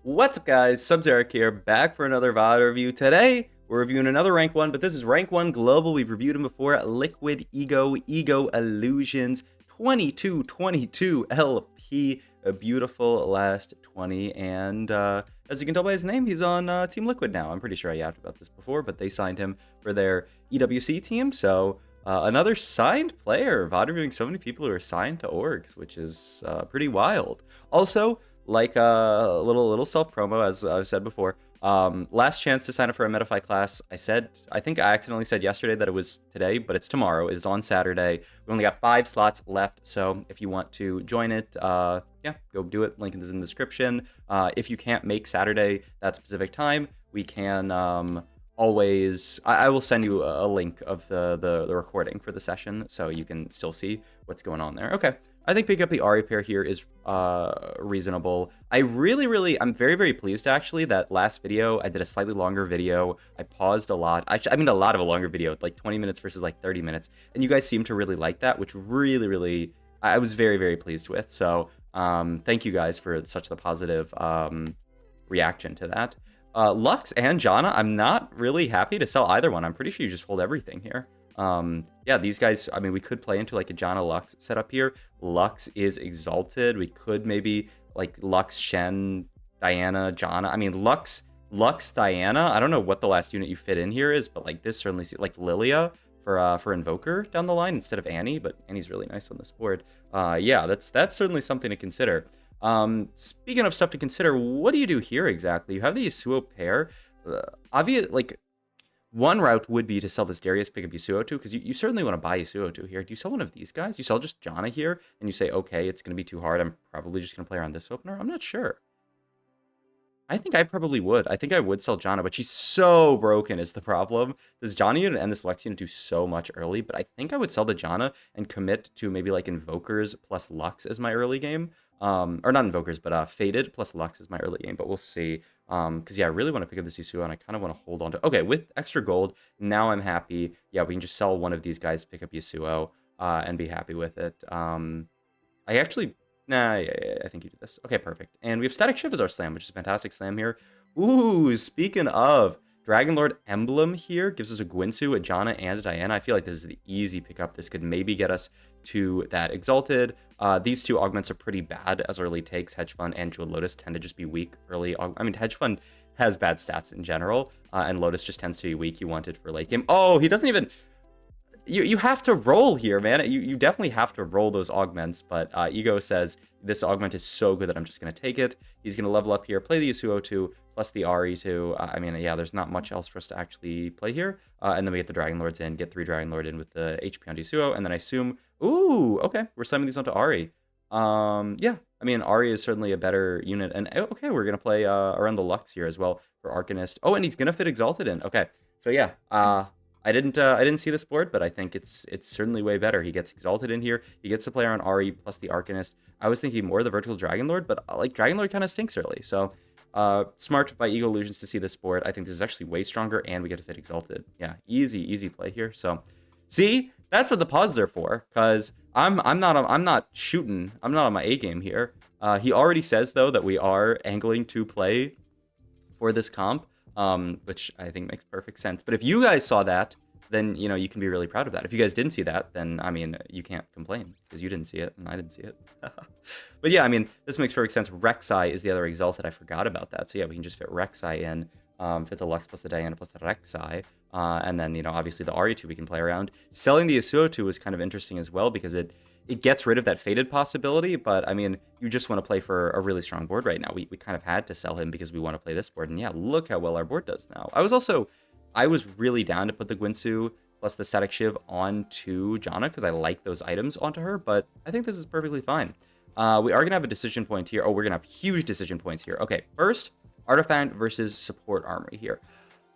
What's up, guys? Sub-Zeric here, back for another VOD review. Today, we're reviewing another Rank 1, but this is Rank 1 Global. We've reviewed him before. Liquid Ego Illusions 2222 LP. A beautiful last 20. And as you can tell by his name, he's on Team Liquid now. I'm pretty sure I yapped about this before, but they signed him for their EWC team. So another signed player. VOD reviewing so many people who are signed to orgs, which is pretty wild. Also, like a little self promo, as I've said before. Last chance to sign up for a Metafy class. I think I accidentally said yesterday that it was today, but it's tomorrow. It is on Saturday. We only got 5 slots left, so if you want to join it, yeah, go do it. Link is in the description. If you can't make Saturday that specific time, we can always. I will send you a link of the recording for the session, so you can still see what's going on there. Okay. I think picking up the Ahri pair here is reasonable. I'm very pleased actually that last video I did a slightly longer video. I paused a lot. I mean a lot of a longer video, like 20 minutes versus like 30 minutes, and you guys seem to really like that, which really I was very pleased with. So thank you guys for such the positive reaction to that. Lux and Janna, I'm not really happy to sell either one. I'm pretty sure you just hold everything here. Yeah, these guys, I mean, we could play into like a Janna Lux setup here. Lux is exalted. We could maybe like Lux, Shen, Diana, Janna. I mean, Lux, Diana. I don't know what the last unit you fit in here is, but like this certainly, like Lilia for Invoker down the line instead of Annie, but Annie's really nice on this board. Yeah, that's certainly something to consider. Speaking of stuff to consider, what do you do here exactly? You have the Yasuo pair. Obvious, like, one route would be to sell this Darius, pick up Yasuo 2, because you certainly want to buy Yasuo 2 here. Do you sell one of these guys? You sell just Janna here, and you say, okay, it's going to be too hard. I'm probably just going to play around this opener. I'm not sure. I think I probably would. I think I would sell Janna, but she's so broken is the problem. This Janna unit and this Lux unit do so much early, but I think I would sell the Janna and commit to maybe like Invokers plus Lux as my early game. Or not Invokers, but Faded plus Lux is my early game, but we'll see. Because, yeah, I really want to pick up this Yasuo, and I kind of want to hold on to... Okay, with extra gold, now I'm happy. Yeah, we can just sell one of these guys, pick up Yasuo, and be happy with it. I actually... Nah, yeah, I think you did this. Okay, perfect. And we have Static Shiv as our slam, which is a fantastic slam here. Ooh, speaking of... Dragon Lord Emblem here gives us a Gwynsu, a Janna, and a Diana. I feel like this is the easy pickup. This could maybe get us to that Exalted. These two augments are pretty bad as early takes. Hedge Fund and Jewel Lotus tend to just be weak early. I mean, Hedge Fund has bad stats in general, and Lotus just tends to be weak. You want it for late game. Oh, he doesn't even... You have to roll here, man. You definitely have to roll those augments, but Ego says this augment is so good that I'm just going to take it. He's going to level up here, play the Yasuo 2, plus the Ahri 2. I mean, yeah, there's not much else for us to actually play here. And then we get the Dragon Lords in, get 3 Dragon Lord in with the HP on Yasuo, and then I assume... Ooh, okay, we're slamming these onto Ahri. Yeah, I mean, Ahri is certainly a better unit. And okay, we're going to play around the Lux here as well for Arcanist. Oh, and he's going to fit Exalted in. Okay, so yeah, I didn't see this board, but I think it's certainly way better. He gets Exalted in here. He gets to play on Ahri plus the Arcanist. I was thinking more of the Vertical Dragon Lord, but like Dragon Lord kind of stinks early. So smart by Ego Illusions to see this board. I think this is actually way stronger, and we get to fit Exalted. Yeah, easy play here. So see, that's what the pauses are for, because I'm not shooting. I'm not on my A game here. He already says though that we are angling to play for this comp. Which I think makes perfect sense. But if you guys saw that, then, you know, you can be really proud of that. If you guys didn't see that, then, I mean, you can't complain because you didn't see it and I didn't see it. But yeah, I mean, this makes perfect sense. Rek'Sai is the other Exalted. I forgot about that. So yeah, we can just fit Rek'Sai in, fit the Lux plus the Diana plus the Rek'Sai. And then, you know, obviously the Ahri 2 we can play around. Selling the Yasuo 2 was kind of interesting as well because it gets rid of that Faded possibility, but I mean, you just want to play for a really strong board right now. We kind of had to sell him because we want to play this board, and yeah, look how well our board does now. I was really down to put the Gwynsu plus the Static Shiv onto Janna because I like those items onto her, but I think this is perfectly fine. We are going to have a decision point here. Oh, we're going to have huge decision points here. Okay, first, Artifact versus Support Armory here.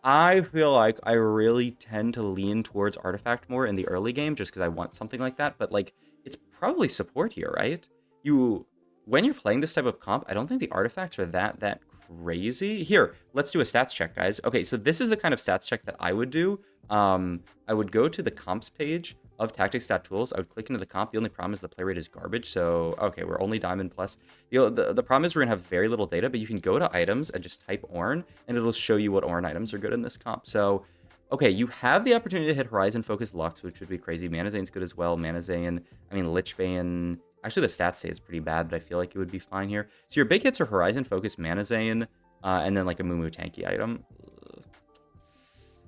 I feel like I really tend to lean towards Artifact more in the early game just because I want something like that, but like, it's probably support here, right? When you're playing this type of comp, I don't think the artifacts are that crazy. Here, let's do a stats check, guys. Okay, so this is the kind of stats check that I would do. I would go to the comps page of tactics stat tools, I would click into the comp. The only problem is the play rate is garbage. So, okay, we're only diamond plus. The problem is we're going to have very little data, but you can go to items and just type Ornn, and it'll show you what Ornn items are good in this comp. So, okay, you have the opportunity to hit Horizon Focus Lux, which would be crazy. Mana Zane's good as well. Mana Zane, I mean, Lich Bane. Actually, the stats say it's pretty bad, but I feel like it would be fine here. So your big hits are Horizon Focus, Mana Zane, and then like a Mumu tanky item.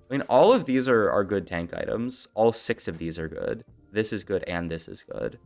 I mean, all of these are good tank items. All 6 of these are good. This is good, and this is good.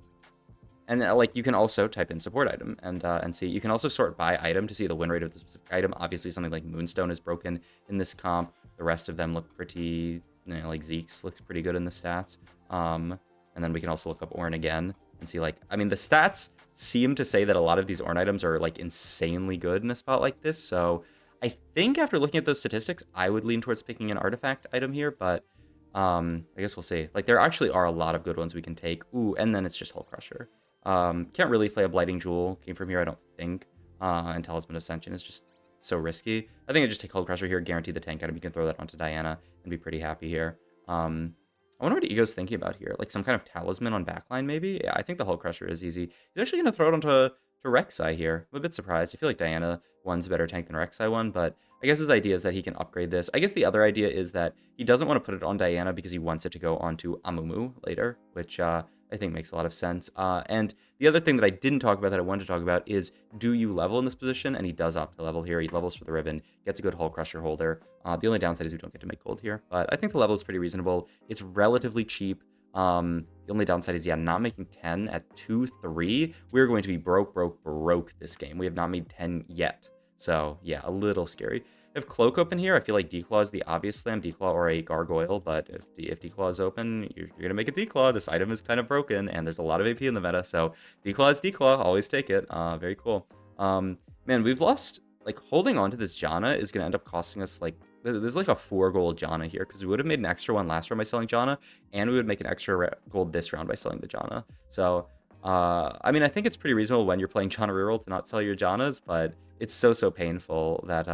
And like you can also type in support item and see. You can also sort by item to see the win rate of the specific item. Obviously, something like Moonstone is broken in this comp. The rest of them look pretty, like Zeke's looks pretty good in the stats. And then we can also look up Ornn again and see, like, I mean, the stats seem to say that a lot of these Ornn items are like insanely good in a spot like this. So I think after looking at those statistics, I would lean towards picking an artifact item here, but I guess we'll see. Like, there actually are a lot of good ones we can take. Ooh, and then it's just Hull Crusher. Can't really play a Blighting Jewel. Came from here, I don't think. And Talisman Ascension is just so risky. I think I just take Hull Crusher here, guarantee the tank item. You can throw that onto Diana and be pretty happy here. I wonder what Ego's thinking about here. Like some kind of Talisman on backline, maybe? Yeah, I think the Hull Crusher is easy. He's actually going to throw it onto Rek'Sai here. I'm a bit surprised. I feel like Diana 1's a better tank than Rek'Sai 1, but I guess his idea is that he can upgrade this. I guess the other idea is that he doesn't want to put it on Diana because he wants it to go onto Amumu later, which I think makes a lot of sense. And the other thing that I didn't talk about that I wanted to talk about is, do you level in this position? And he does opt to level here. He levels for the ribbon, gets a good Hull Crusher holder. The only downside is we don't get to make gold here, but I think the level is pretty reasonable. It's relatively cheap. The only downside is, yeah, not making 10 at 2-3. We're going to be broke this game. We have not made 10 yet. So, yeah, a little scary. If Cloak open here, I feel like Declaw is the obvious slam, Declaw or a Gargoyle, but if Declaw is open, you're going to make a Declaw. This item is kind of broken, and there's a lot of AP in the meta, so Declaw is Declaw. Always take it. Very cool. Man, we've lost, like, holding on to this Janna is going to end up costing us, like, there's like a 4 gold Janna here, because we would have made an extra one last round by selling Janna, and we would make an extra gold this round by selling the Janna. So, I mean, I think it's pretty reasonable when you're playing Janna Reroll to not sell your Jannas, but it's so painful that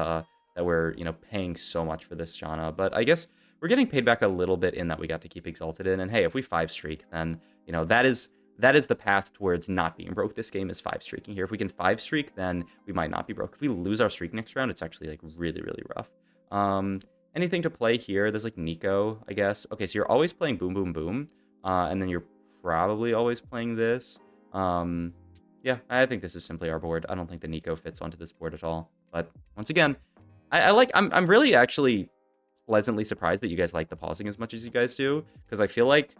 that we're, paying so much for this Janna. But I guess we're getting paid back a little bit in that we got to keep Exalted in. And hey, if we 5 streak, then, that is the path towards not being broke. This game is 5 streaking here. If we can 5 streak, then we might not be broke. If we lose our streak next round, it's actually like really rough. Anything to play here? There's like Nico, I guess. Okay, so you're always playing Boom Boom Boom, and then you're probably always playing this. Yeah, I think this is simply our board. I don't think the Nico fits onto this board at all. But once again, I'm really actually pleasantly surprised that you guys like the pausing as much as you guys do, because I feel like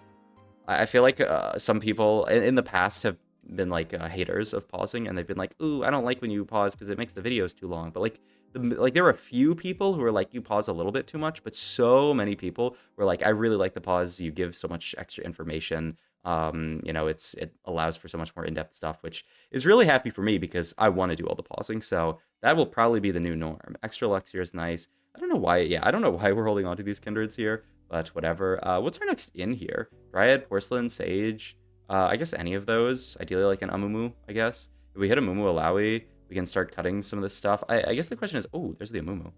some people in the past have been like haters of pausing, and they've been like, ooh, I don't like when you pause because it makes the videos too long. But like there were a few people who were like, you pause a little bit too much, but so many people were like, I really like the pause. You give so much extra information. It allows for so much more in-depth stuff, which is really happy for me because I want to do all the pausing. So that will probably be the new norm. Extra Lux here is nice. I don't know why. Yeah, I don't know why we're holding on to these kindreds here, but whatever. What's our next in here? Dryad, Porcelain, Sage. I guess any of those. Ideally like an Amumu, I guess. If we hit a Mumu Alawi, we can start cutting some of this stuff. I guess the question is, oh, there's the Amumu.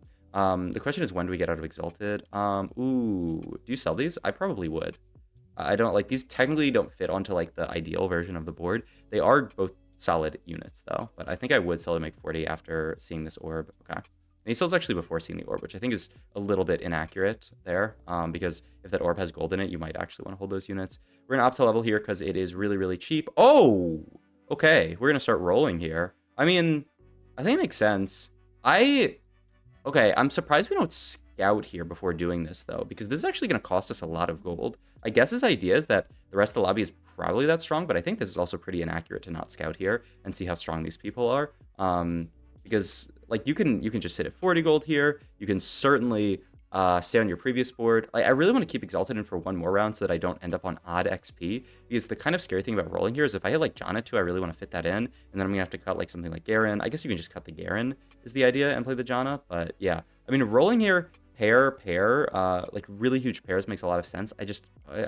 The question is, when do we get out of Exalted? Ooh, do you sell these? I probably would. I don't like these. Technically don't fit onto like the ideal version of the board. They are both solid units though, but I think I would sell to make 40 after seeing this orb. Okay. And he sells actually before seeing the orb, which I think is a little bit inaccurate there, because if that orb has gold in it, you might actually want to hold those units. We're gonna opt to level here because it is really cheap. Oh, okay. We're gonna start rolling here. I mean, I think it makes sense. Okay, I'm surprised we don't scout here before doing this, though, because this is actually going to cost us a lot of gold. I guess his idea is that the rest of the lobby is probably that strong, but I think this is also pretty inaccurate to not scout here and see how strong these people are. Because, like, you can just sit at 40 gold here. You can certainly stay on your previous board. I really want to keep Exalted in for one more round so that I don't end up on odd XP, because the kind of scary thing about rolling here is if I hit, like, Janna 2, I really want to fit that in, and then I'm going to have to cut, like, something like Garen. I guess you can just cut the Garen is the idea and play the Janna, but yeah. I mean, rolling here, pair, like, really huge pairs makes a lot of sense.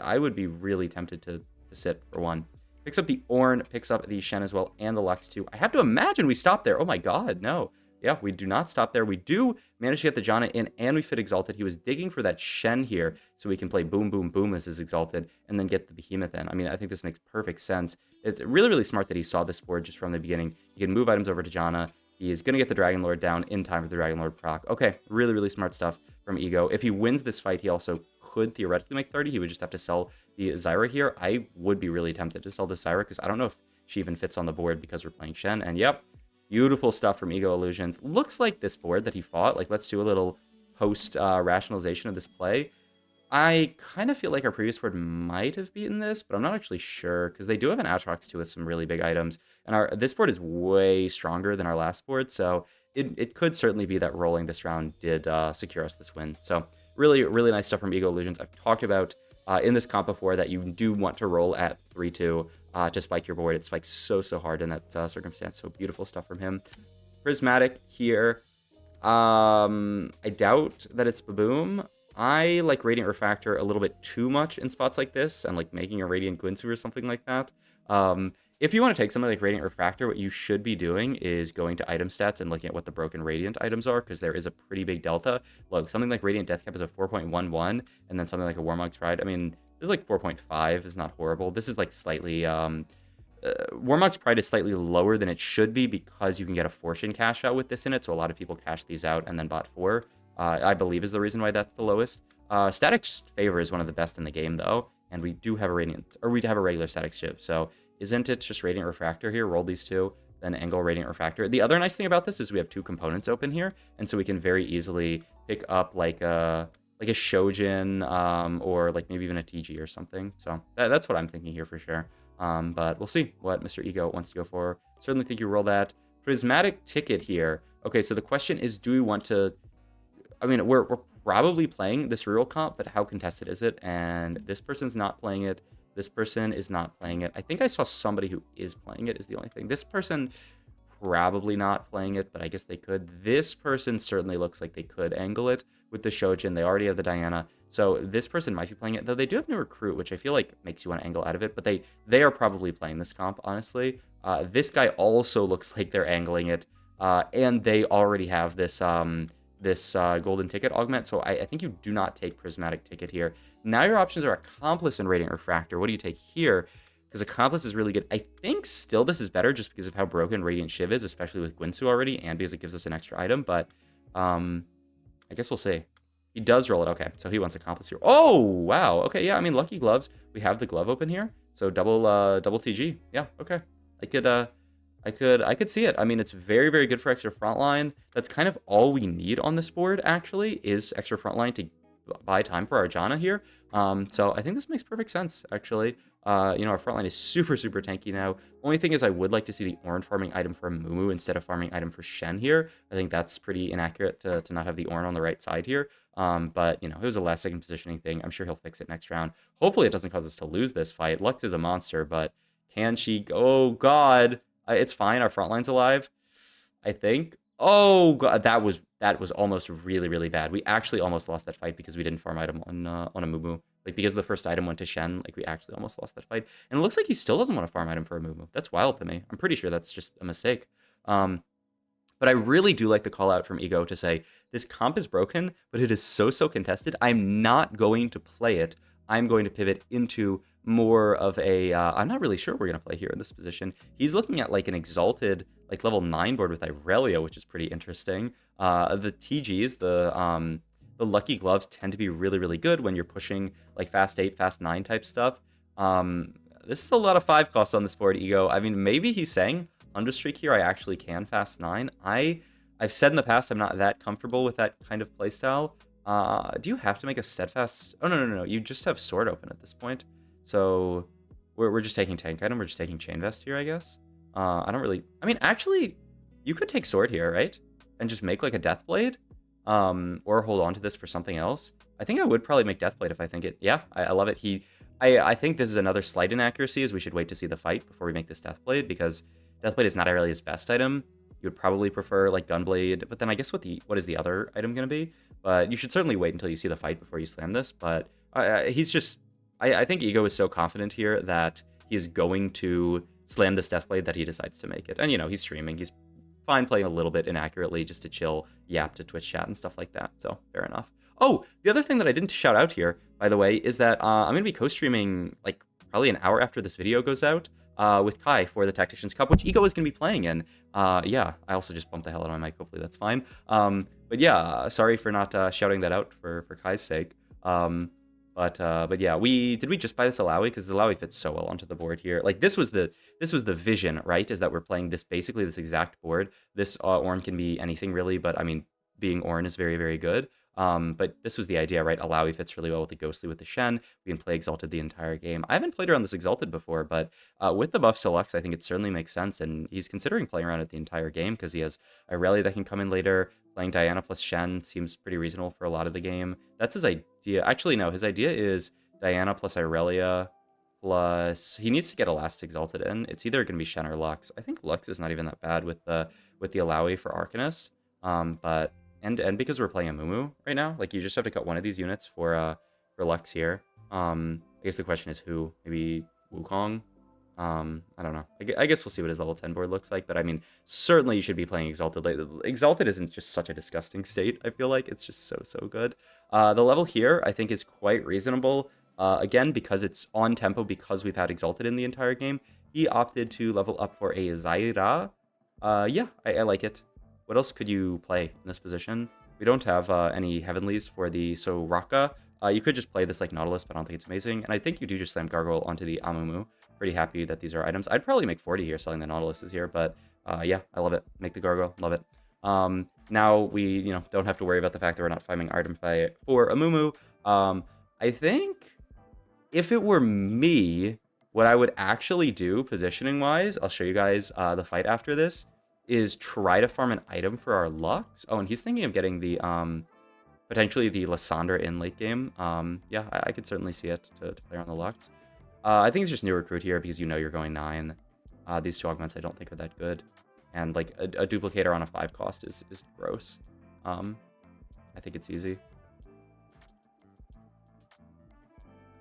I would be really tempted to sit for one. Picks up the Ornn, picks up the Shen as well, and the Lux too. I have to imagine we stop there. Oh my god, no. yeah, we do not stop there. We do manage to get the Janna in, and we fit Exalted. He was digging for that Shen here, so we can play Boom, Boom, Boom as his Exalted, and then get the Behemoth in. I mean, I think this makes perfect sense. It's really, really smart that he saw this board just from the beginning. He can move items over to Janna. He is going to get the Dragon Lord down in time for the Dragon Lord proc. Okay, really, really smart stuff from Ego. If he wins this fight, he also could theoretically make 30. He would just have to sell the Zyra here. I would be really tempted to sell the Zyra because I don't know if she even fits on the board because we're playing Shen. And yep, beautiful stuff from Ego Illusions. Looks like this board that he fought. Like, let's do a little post rationalization of this play. I kind of feel like our previous board might have beaten this, but I'm not actually sure because they do have an Atrox too with some really big items. And this board is way stronger than our last board, so it could certainly be that rolling this round did secure us this win. So really, really nice stuff from Ego Illusions. I've talked about in this comp before that you do want to roll at 3-2 to spike your board. It spikes so hard in that circumstance. So beautiful stuff from him. Prismatic here. I doubt that it's Baboom. I like Radiant Refractor a little bit too much in spots like this, and like making a Radiant Guinsu or something like that. If you want to take something like Radiant Refractor, what you should be doing is going to item stats and looking at what the broken Radiant items are, because there is a pretty big delta. Look, something like Radiant Deathcap is a 4.11, and then something like a Warmog's Pride, I mean, this is like 4.5 is not horrible. This is like slightly, Warmog's Pride is slightly lower than it should be because you can get a Fortune cash out with this in it, so a lot of people cash these out and then bought 4. I believe is the reason why that's the lowest. Static Favor is one of the best in the game, though, and we do have a Radiant, or we have a regular Static Shiv, so isn't it just Radiant Refractor here? Roll these two, then Angle Radiant Refractor. The other nice thing about this is we have 2 components open here, and so we can very easily pick up like a Shojin, or like maybe even a TG or something. So that's what I'm thinking here for sure. But we'll see what Mr. Ego wants to go for. Certainly think you roll that. Prismatic Ticket here. Okay, so the question is, do we want to... I mean, we're probably playing this reroll comp, but how contested is it? And this person's not playing it. This person is not playing it. I think I saw somebody who is playing it is the only thing. This person probably not playing it, but I guess they could. This person certainly looks like they could angle it with the Shojin. They already have the Diana. So this person might be playing it, though they do have new recruit, which I feel like makes you want to angle out of it, but they are probably playing this comp, honestly. This guy also looks like they're angling it, and they already have this golden ticket augment, so I think you do not take Prismatic Ticket here. Now your options are Accomplice and Radiant Refractor. What do you take here? Because Accomplice is really good. I think still this is better just because of how broken Radiant Shiv is, especially with Guinsu already, and because it gives us an extra item, but I guess we'll see. He does roll it. Okay, so he wants Accomplice here. Oh, wow. Okay, yeah, I mean, Lucky Gloves. We have the glove open here, so double TG. Yeah, okay. I could see it. I mean, it's very, very good for extra frontline. That's kind of all we need on this board, actually, is extra frontline to buy time for our Janna here. So I think this makes perfect sense, actually. You know, our frontline is super tanky now. Only thing is I would like to see the Ornn farming item for Mumu instead of farming item for Shen here. I think that's pretty inaccurate to not have the Ornn on the right side here. But, you know, it was a last-second positioning thing. I'm sure he'll fix it next round. Hopefully it doesn't cause us to lose this fight. Lux is a monster, but can she... Oh, God. It's fine. Our frontline's alive, I think. Oh, God. That was almost really bad. We actually almost lost that fight because we didn't farm item on a Mumu. Like, because the first item went to Shen, like, we actually almost lost that fight. And it looks like he still doesn't want to farm item for a Mumu. That's wild to me. I'm pretty sure that's just a mistake. But I really do like the call out from Ego to say, this comp is broken, but it is so contested. I'm not going to play it. I'm going to pivot into more of a... I'm not really sure we're going to play here in this position. He's looking at, like, an Exalted, like, level 9 board with Irelia, which is pretty interesting. The TGs, the Lucky Gloves tend to be really good when you're pushing, like, fast 8, fast 9 type stuff. This is a lot of 5 costs on this board, Ego. I mean, maybe he's saying, Understreak here, I actually can fast 9. I've said in the past I'm not that comfortable with that kind of playstyle. Do you have to make a steadfast? Oh, no. You just have sword open at this point. So we're just taking tank item. We're just taking chain vest here, I guess. I don't really... I mean, actually, you could take sword here, right? And just make like a death blade. Or hold on to this for something else. I think I would probably make death blade if I think it... Yeah, I love it. I think this is another slight inaccuracy, is we should wait to see the fight before we make this death blade, because death blade is not really his best item. You would probably prefer like Gunblade, but then I guess what is the other item going to be? But you should certainly wait until you see the fight before you slam this. But he's just... I think Ego is so confident here that he's going to slam this Deathblade that he decides to make it. And, you know, he's streaming. He's fine playing a little bit inaccurately just to chill, yap to Twitch chat and stuff like that. So fair enough. Oh, the other thing that I didn't shout out here, by the way, is that I'm going to be co-streaming like probably an hour after this video goes out with Kai for the Tacticians Cup, which Ego is going to be playing in. Yeah, I also just bumped the hell out of my mic. Hopefully that's fine. But yeah, sorry for not shouting that out for Kai's sake. But yeah, did we just buy this Alawi? Because the Alawi fits so well onto the board here. Like this was the vision, right? Is that we're playing this basically this exact board. This Ornn can be anything really, but I mean, being Ornn is very, very good. But this was the idea, right? Alawi fits really well with the Ghostly, with the Shen. We can play Exalted the entire game. I haven't played around this Exalted before, but with the buffs to Lux, I think it certainly makes sense. And he's considering playing around it the entire game because he has Irelia that can come in later. Playing Diana plus Shen seems pretty reasonable for a lot of the game. That's his idea. Actually, no, his idea is Diana plus Irelia plus... He needs to get a last Exalted in. It's either going to be Shen or Lux. I think Lux is not even that bad with the Alawi for Arcanist. But... And because we're playing a Mumu right now, like you just have to cut one of these units for Lux here. I guess the question is who? Maybe Wukong? I don't know. I guess we'll see what his level 10 board looks like. But I mean, certainly you should be playing Exalted. Exalted isn't just such a disgusting state, I feel like. It's just so good. The level here, I think, is quite reasonable. Again, because it's on tempo, because we've had Exalted in the entire game. He opted to level up for a Zyra. Yeah, I like it. What else could you play in this position? We don't have any Heavenlies for the Soraka. You could just play this like Nautilus, but I don't think it's amazing. And I think you do just slam Gargoyle onto the Amumu. Pretty happy that these are items. I'd probably make 40 here selling the Nautiluses here, but yeah, I love it. Make the Gargoyle, love it. Now we, don't have to worry about the fact that we're not farming item for Amumu. I think if it were me, what I would actually do positioning-wise, I'll show you guys the fight after this, is try to farm an item for our Lux. Oh, and he's thinking of getting the, potentially the Lysandra in late game. Yeah, I could certainly see it to play on the Lux. I think it's just new recruit here because you're going 9. These 2 augments I don't think are that good. And like a duplicator on a 5 cost is gross. I think it's easy.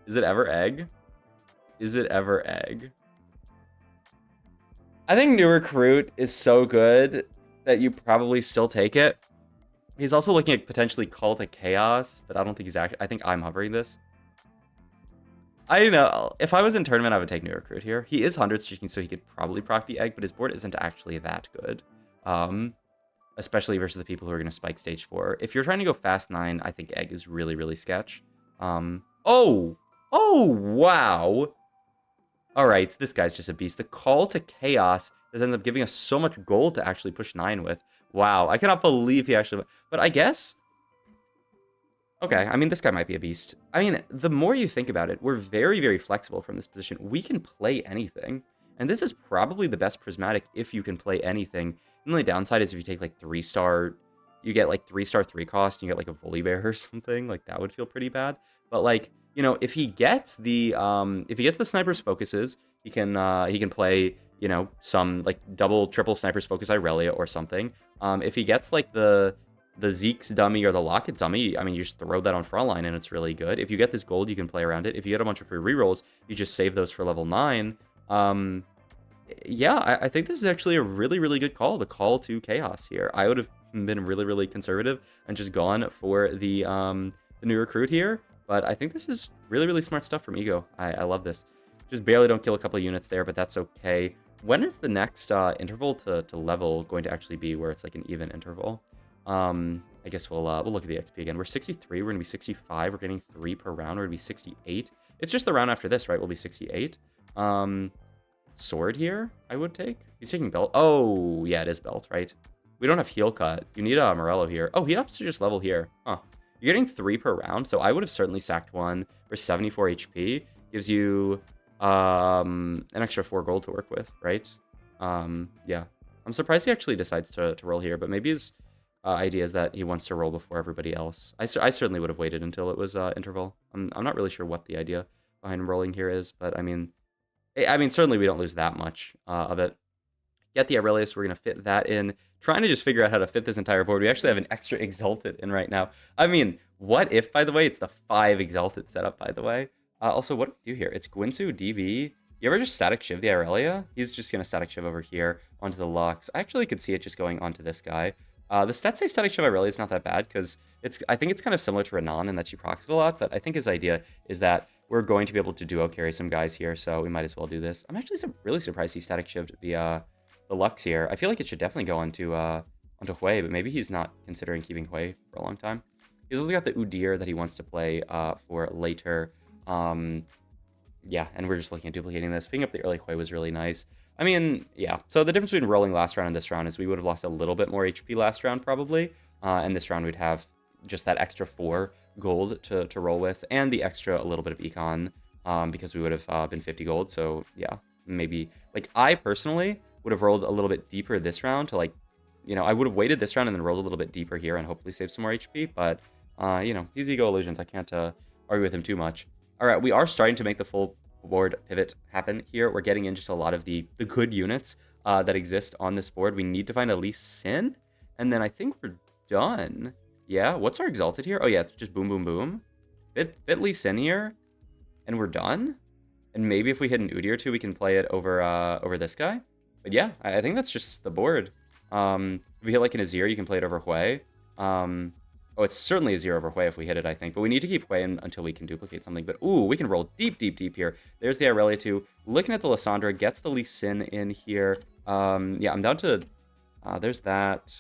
Is it ever egg? Is it ever egg? I think new recruit is so good that you probably still take it. He's also looking at potentially Call to Chaos, but I don't think he's actually... I think I'm hovering this. I know. If I was in tournament, I would take new recruit here. He is 100 streaking, so he could probably proc the egg, but his board isn't actually that good. Especially versus the people who are going to spike stage 4. If you're trying to go fast 9, I think egg is really, really sketch. Oh, wow. All right, this guy's just a beast. The Call to Chaos that ends up giving us so much gold to actually push 9 with. Wow, I cannot believe he actually... But I guess... Okay, I mean, this guy might be a beast. I mean, the more you think about it, we're very, very flexible from this position. We can play anything. And this is probably the best Prismatic if you can play anything. The only downside is if you take, like, 3-star... You get, like, 3-star 3 cost, and you get, like, a Volibear or something. Like, that would feel pretty bad. But, like... if he gets the sniper's focuses, he can play, some like double, triple sniper's focus Irelia or something. If he gets like the Zeke's dummy or the Locket dummy, I mean, you just throw that on frontline and it's really good. If you get this gold, you can play around it. If you get a bunch of free rerolls, you just save those for level 9. Yeah, I think this is actually a really, really good call. The Call to Chaos here. I would have been really, really conservative and just gone for the new recruit here. But I think this is really, really smart stuff from Ego. I love this. Just barely don't kill a couple of units there, but that's okay. When is the next interval to level going to actually be where it's like an even interval? I guess we'll look at the XP again. We're 63. We're going to be 65. We're getting 3 per round. We're going to be 68. It's just the round after this, right? We'll be 68. Sword here, I would take. He's taking belt. Oh, yeah, it is belt, right? We don't have heal cut. You need a Morello here. Oh, he ups to just level here. Huh. You're getting 3 per round, so I would have certainly sacked 1 for 74 HP. Gives you an extra 4 gold to work with, right? Yeah. I'm surprised he actually decides to roll here, but maybe his idea is that he wants to roll before everybody else. I certainly would have waited until it was interval. I'm not really sure what the idea behind rolling here is, but I mean, certainly we don't lose that much of it. Get the Aurelius, we're going to fit that in. Trying to just figure out how to fit this entire board. We actually have an extra Exalted in right now. I mean, what if, by the way, it's the 5 Exalted setup, by the way. Also, what do we do here? It's Gwinsu, DB, You ever just static shiv the Irelia? He's just gonna static shiv over here onto the Lux. I actually could see it just going onto this guy. The stats say static shiv Irelia is not that bad because I think it's kind of similar to Renan in that she procs it a lot, but I think his idea is that we're going to be able to duo carry some guys here, so we might as well do this. I'm actually really surprised he static shivved the Lux here. I feel like it should definitely go onto Hui, but maybe he's not considering keeping Hui for a long time. He's also got the Udyr that he wants to play for later. Yeah, and we're just looking at duplicating this. Picking up the early Hui was really nice. I mean, yeah. So the difference between rolling last round and this round is we would have lost a little bit more HP last round probably, and this round we'd have just that extra 4 gold to roll with, and the extra a little bit of econ because we would have been 50 gold. So yeah, maybe like I personally would have rolled a little bit deeper this round to like, you know, I would have waited this round and then rolled a little bit deeper here and hopefully save some more HP. But you know, he's Ego Illusions. I can't argue with him too much. All right, we are starting to make the full board pivot happen here. We're getting in just a lot of the good units that exist on this board. We need to find a Lee Sin, and then I think we're done. Yeah, what's our Exalted here? Oh yeah, it's just boom, boom, boom. Fit Lee Sin here, and we're done. And maybe if we hit an Udyr or two, we can play it over this guy. But yeah, I think that's just the board. If we hit like an Azir, you can play it over Hui. Oh, it's certainly a 0 over Hui if we hit it, I think. But we need to keep Hui in until we can duplicate something. But, ooh, we can roll deep, deep, deep here. There's the Irelia too. Looking at the Lissandra, gets the Lee Sin in here. Yeah, I'm down to... there's that.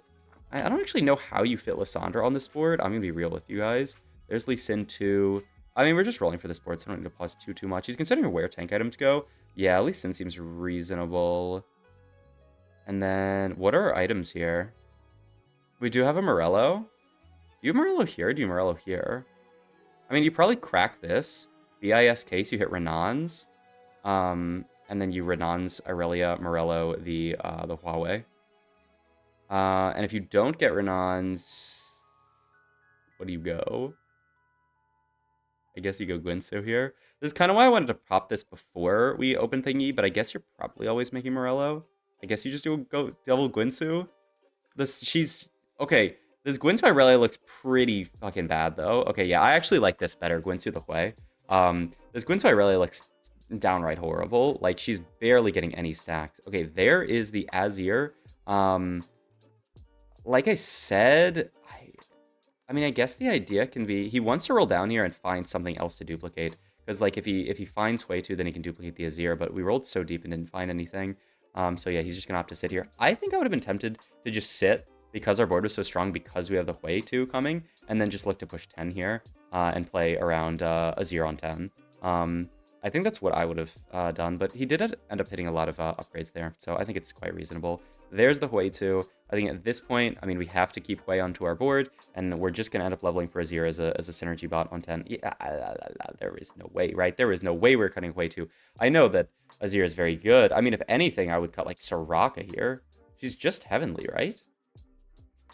I don't actually know how you fit Lissandra on this board. I'm going to be real with you guys. There's Lee Sin too. I mean, we're just rolling for this board, so I don't need to pause too much. He's considering where tank items go. Yeah, Lee Sin seems reasonable. And then, what are our items here? We do have a Morello. Do you Morello here? Do you Morello here? I mean, you probably crack this. BIS case, you hit Renan's. And then you Renan's, Irelia, Morello, the Huawei. And if you don't get Renan's, what do you go? I guess you go Guinso here. This is kind of why I wanted to pop this before we open thingy, but I guess you're probably always making Morello. I guess you just go double Guinso. Okay. This Gwyn's Irelia looks pretty fucking bad, though. Okay, yeah, I actually like this better, Gwynsu the Hui. This Gwyn's Irelia looks downright horrible. Like, she's barely getting any stacks. Okay, there is the Azir. Like I said, I mean, I guess the idea can be... He wants to roll down here and find something else to duplicate. Because, like, if he finds Hui too, then he can duplicate the Azir. But we rolled so deep and didn't find anything. So, yeah, he's just going to have to sit here. I think I would have been tempted to just sit... because our board was so strong because we have the Hui 2 coming, and then just look to push 10 here and play around a 0 on 10. I think that's what I would have done, but he did end up hitting a lot of upgrades there, so I think it's quite reasonable. There's the Hui 2. I think at this point, I mean, we have to keep Hui onto our board, and we're just going to end up leveling for a 0 as a synergy bot on 10. Yeah, there is no way, right? There is no way we're cutting Hui 2. I know that Azir is very good. I mean, if anything, I would cut, like, Soraka here. She's just heavenly, right?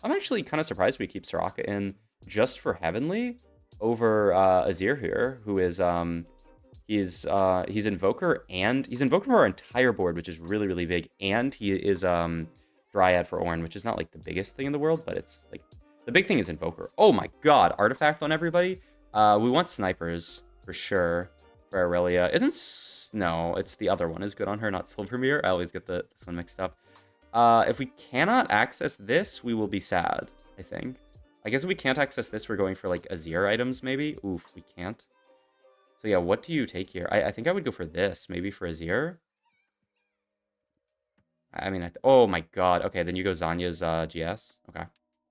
I'm actually kind of surprised we keep Soraka in just for Heavenly over Azir here, who is he's Invoker, and he's Invoker for our entire board, which is really, really big, and he is Dryad for Ornn, which is not like the biggest thing in the world, but it's like the big thing is Invoker. Oh my god, Artifact on everybody. We want snipers for sure for Irelia. No, it's the other one is good on her, not Silvermere. I always get this one mixed up. If we cannot access this, we will be sad, I think. I guess if we can't access this, we're going for, like, Azir items, maybe? Oof, we can't. So, yeah, what do you take here? I think I would go for this, maybe for Azir. I mean, oh my god. Okay, then you go Zanya's GS. Okay.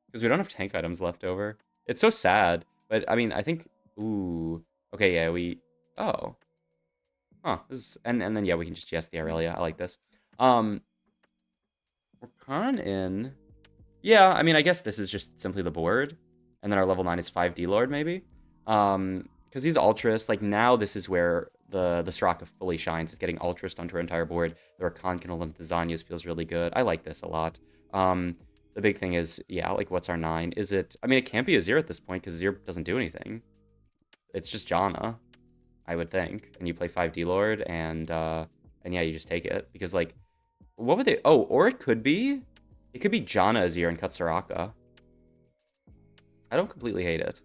Because we don't have tank items left over. It's so sad. But, I mean, I think... Ooh. Okay, yeah, we... Oh. Huh. And then, yeah, we can just GS the Irelia. I like this. We're kind of in... Yeah, I mean, I guess this is just simply the board. And then our level 9 is 5D Lord, maybe. Because he's Ultrist. Like, now this is where the Soraka fully shines. Is getting Ultrist onto our entire board. The Rakan can hold him to Zanya's feels really good. I like this a lot. The big thing is, yeah, like, what's our 9? Is it... I mean, it can't be Azir at this point, because Azir doesn't do anything. It's just Janna, I would think. And you play 5D Lord, and yeah, you just take it. Because, like... What would they... Oh, or it could be... It could be Janna Azir and cut Soraka. I don't completely hate it.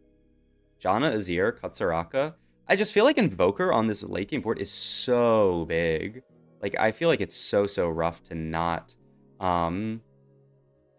Janna Azir, cut Soraka. I just feel like Invoker on this late game board is so big. Like, I feel like it's so rough to not play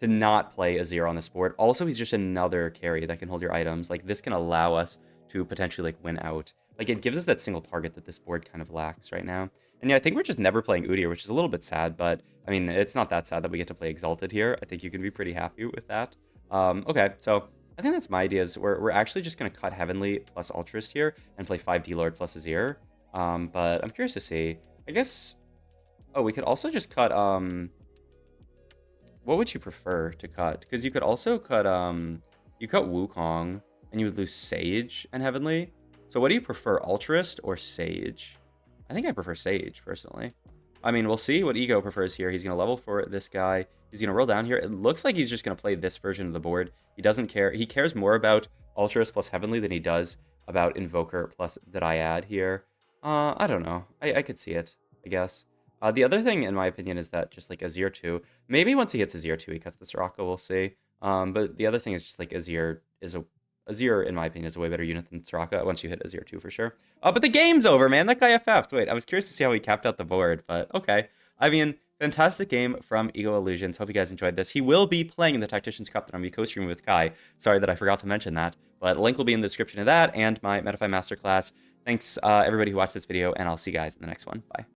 Azir on this board. Also, he's just another carry that can hold your items. Like, this can allow us to potentially, like, win out. Like, it gives us that single target that this board kind of lacks right now. And yeah, I think we're just never playing Udyr, which is a little bit sad, but, I mean, it's not that sad that we get to play Exalted here. I think you can be pretty happy with that. Okay, so I think that's my idea is we're actually just going to cut Heavenly plus Altruist here and play 5 D-Lord plus Azir. But I'm curious to see. I guess... Oh, we could also just cut... What would you prefer to cut? Because you could also cut... You cut Wukong, and you would lose Sage and Heavenly. So what do you prefer, Altruist or Sage? I think I prefer Sage, personally. I mean, we'll see what Ego prefers here. He's going to level for this guy. He's going to roll down here. It looks like he's just going to play this version of the board. He doesn't care. He cares more about Altruist plus Heavenly than he does about Invoker plus that I add here. I don't know. I could see it, I guess. The other thing, in my opinion, is that just like Azir 2, maybe once he hits Azir 2, he cuts the Soraka, we'll see. But the other thing is just like Azir, in my opinion, is a way better unit than Soraka once you hit Azir 2 for sure. But the game's over, man. That guy FF'd. Wait, I was curious to see how he capped out the board, but okay. I mean, fantastic game from Ego Illusions. Hope you guys enjoyed this. He will be playing in the Tactician's Cup that I'm going to be co-streaming with Kai. Sorry that I forgot to mention that, but link will be in the description of that and my Metafy Masterclass. Thanks, everybody who watched this video, and I'll see you guys in the next one. Bye.